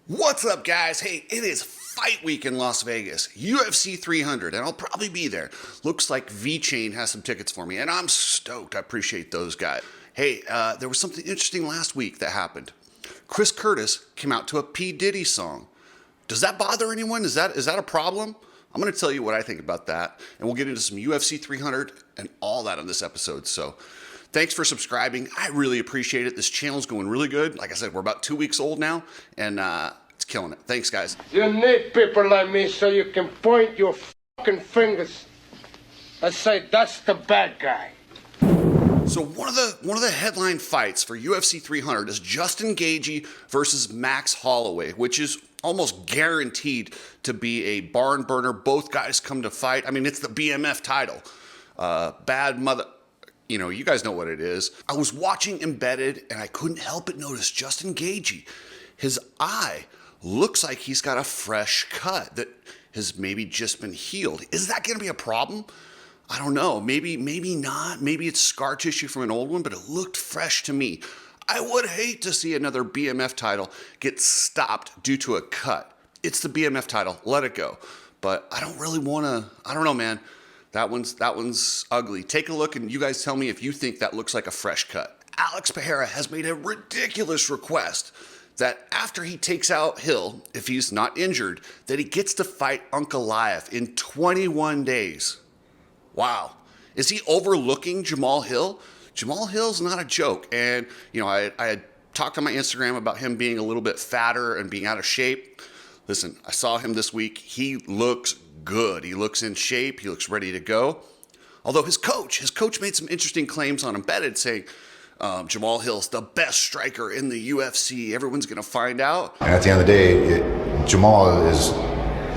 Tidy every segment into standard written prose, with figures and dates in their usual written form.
What's up, guys? Hey, it is fight week in Las Vegas, UFC 300, and I'll probably be there. Looks like V-Chain has some tickets for me, and I'm stoked. I appreciate those guys. Hey, there was something interesting last week that happened. Chris Curtis came out to a P. Diddy song. Does that bother anyone? Is that a problem? I'm going to tell you what I think about that, and we'll get into some UFC 300 and all that on this episode. So thanks for subscribing. I really appreciate it. This channel's going really good. Like I said, we're about 2 weeks old now, and it's killing it. Thanks, guys. You need people like me so you can point your fucking fingers and say, that's the bad guy. So one of the headline fights for UFC 300 is Justin Gaethje versus Max Holloway, which is almost guaranteed to be a barn burner. Both guys come to fight. I mean, it's the BMF title. Bad mother... You know, you guys know what it is. I was watching Embedded, and I couldn't help but notice Justin Gaethje. His eye looks like he's got a fresh cut that has maybe just been healed. Is that going to be a problem? I don't know. Maybe not. Maybe it's scar tissue from an old one, but it looked fresh to me. I would hate to see another BMF title get stopped due to a cut. It's the BMF title. Let it go. But I don't really want to... I don't know, man. That one's ugly. Take a look and you guys tell me if you think that looks like a fresh cut. Alex Pereira has made a ridiculous request that after he takes out Hill, if he's not injured, that he gets to fight Ankalaev in 21 days. Wow. Is he overlooking Jamal Hill? Jamal Hill's not a joke. And, you know, I had talked on my Instagram about him being a little bit fatter and being out of shape. Listen, I saw him this week. He looks good. He looks in shape. He looks ready to go. Although his coach made some interesting claims on Embedded saying Jamal Hill's the best striker in the UFC. Everyone's going to find out. And at the end of the day, Jamal is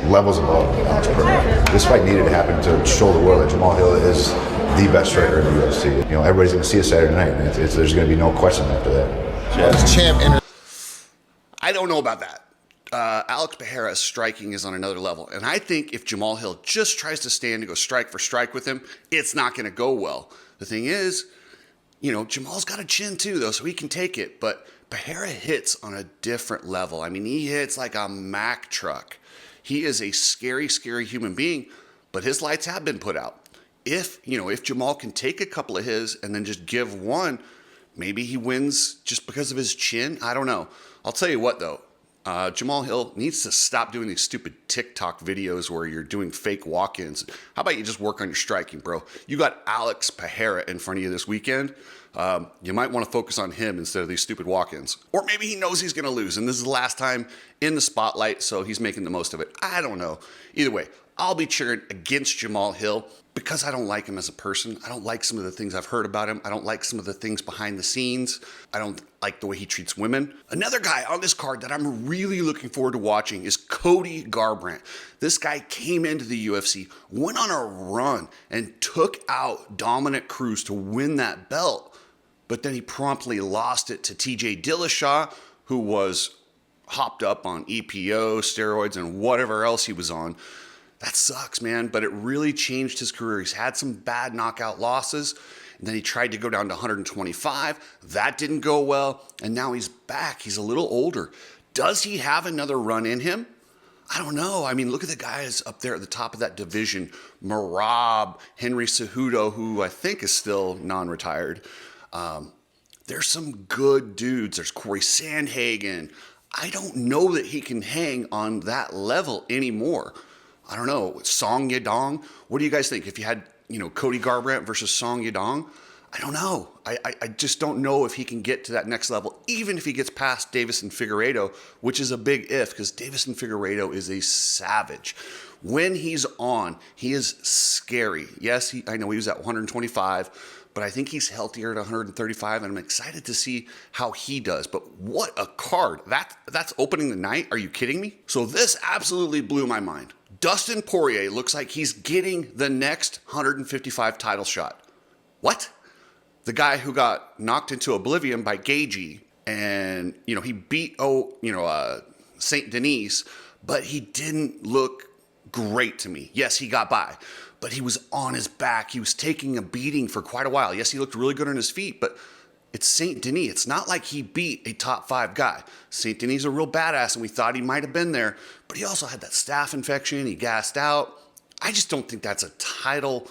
levels above Alex Pereira. This fight needed to happen to show the world that Jamal Hill is the best striker in the UFC. You know, everybody's going to see us Saturday night, and there's going to be no question after that. Yeah. I don't know about that. Alex Pereira's striking is on another level. And I think if Jamal Hill just tries to stand and go strike for strike with him, it's not going to go well. The thing is, you know, Jamal's got a chin too, though, so he can take it. But Pereira hits on a different level. I mean, he hits like a Mack truck. He is a scary, scary human being, but his lights have been put out. If Jamal can take a couple of his and then just give one, maybe he wins just because of his chin. I don't know. I'll tell you what, though. Jamal Hill needs to stop doing these stupid TikTok videos where you're doing fake walk-ins. How about you just work on your striking, bro? You got Alex Pereira in front of you this weekend. You might want to focus on him instead of these stupid walk-ins. Or maybe he knows he's going to lose, and this is the last time in the spotlight, so he's making the most of it. I don't know. Either way, I'll be cheering against Jamal Hill because I don't like him as a person. I don't like some of the things I've heard about him. I don't like some of the things behind the scenes. I don't like the way he treats women. Another guy on this card that I'm really looking forward to watching is Cody Garbrandt. This guy came into the UFC, went on a run, and took out Dominic Cruz to win that belt. But then he promptly lost it to TJ Dillashaw, who was hopped up on EPO, steroids, and whatever else he was on. That sucks, man, but it really changed his career. He's had some bad knockout losses, and then he tried to go down to 125. That didn't go well, and now he's back. He's a little older. Does he have another run in him? I don't know. I mean, look at the guys up there at the top of that division. Merab, Henry Cejudo, who I think is still non-retired. There's some good dudes. There's Corey Sandhagen. I don't know that he can hang on that level anymore. I don't know. Song Yadong. What do you guys think? If you had, Cody Garbrandt versus Song Yadong, I don't know. I just don't know if he can get to that next level, even if he gets past Deiveson Figueiredo, which is a big if, because Deiveson Figueiredo is a savage. When he's on, he is scary. Yes, I know he was at 125, but I think he's healthier at 135, and I'm excited to see how he does. But what a card. That's opening the night. Are you kidding me? So this absolutely blew my mind. Dustin Poirier looks like he's getting the next 155 title shot. What? The guy who got knocked into oblivion by Gaethje, and, he beat, St. Denis, but he didn't look great to me. Yes, he got by, but he was on his back. He was taking a beating for quite a while. Yes, he looked really good on his feet, but It's St. Denis. It's not like he beat a top 5 guy. St. Denis is a real badass, and we thought he might have been there, but he also had that staph infection. He gassed out. I just don't think that's a title.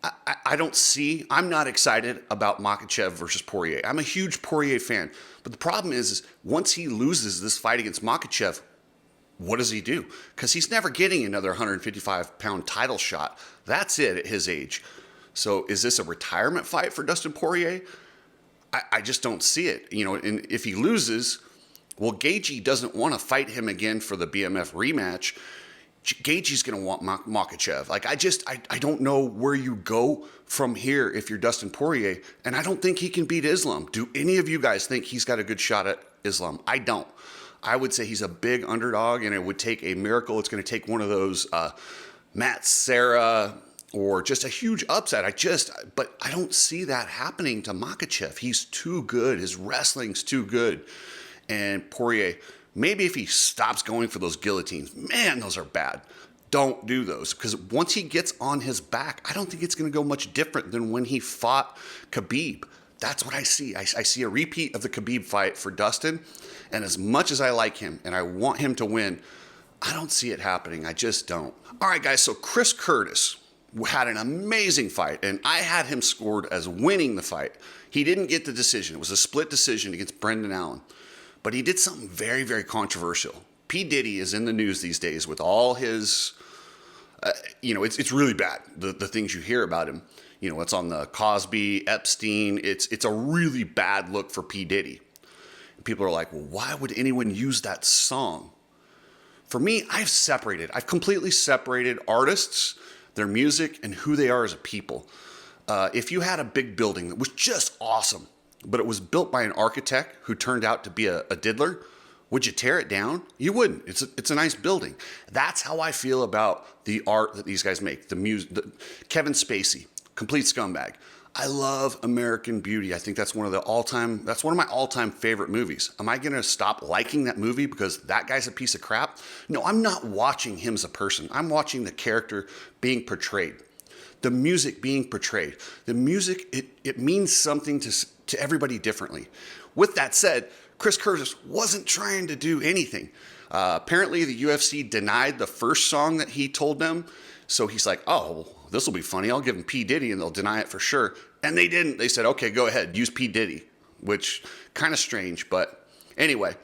I'm not excited about Makhachev versus Poirier. I'm a huge Poirier fan, but the problem is once he loses this fight against Makhachev, what does he do? Because he's never getting another 155-pound title shot. That's it at his age. So is this a retirement fight for Dustin Poirier? I just don't see it. And if he loses, well, Gaethje doesn't want to fight him again for the BMF rematch. Gaethje's going to want Makhachev. I don't know where you go from here if you're Dustin Poirier, and I don't think he can beat Islam. Do any of you guys think he's got a good shot at Islam? I don't. I would say he's a big underdog, and it would take a miracle. It's going to take one of those Matt Serra or just a huge upset. But I don't see that happening to Makhachev. He's too good. His wrestling's too good. And Poirier, maybe if he stops going for those guillotines, man, those are bad. Don't do those, because once he gets on his back, I don't think it's going to go much different than when he fought Khabib. That's what I see. I see a repeat of the Khabib fight for Dustin, and as much as I like him and I want him to win, I don't see it happening. I just don't. All right, guys, so Chris Curtis had an amazing fight, and I had him scored as winning the fight. He didn't get the decision. It was a split decision against Brendan Allen. But he did something very, very controversial. P. Diddy is in the news these days with all his, it's really bad, the things you hear about him. It's on the Cosby, Epstein. It's a really bad look for P. Diddy. People are like, well, why would anyone use that song? For me, I've completely separated artists, their music, and who they are as a people. If you had a big building that was just awesome, but it was built by an architect who turned out to be a diddler, would you tear it down? You wouldn't. It's a nice building. That's how I feel about the art that these guys make. The music, Kevin Spacey, complete scumbag. I love American Beauty. I think that's one of my all-time favorite movies. Am I going to stop liking that movie because that guy's a piece of crap? No, I'm not watching him as a person. I'm watching the character being portrayed. The music being portrayed. The music, it means something to everybody differently. With that said, Chris Curtis wasn't trying to do anything. Apparently, the UFC denied the first song that he told them. So he's like, oh, this will be funny. I'll give him P. Diddy and they'll deny it for sure. And they didn't. They said, okay, go ahead. Use P. Diddy, which kind of strange. But anyway,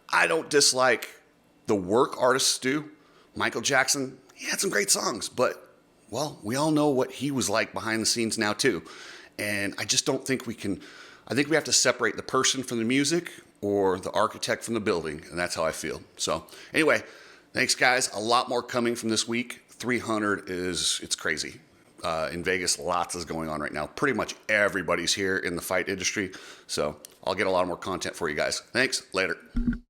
I don't dislike the work artists do. Michael Jackson, he had some great songs, but well, we all know what he was like behind the scenes now too. And I just don't think I think we have to separate the person from the music or the architect from the building. And that's how I feel. So anyway, thanks guys. A lot more coming from this week. 300 it's crazy. In Vegas, lots is going on right now. Pretty much everybody's here in the fight industry. So I'll get a lot more content for you guys. Thanks. Later.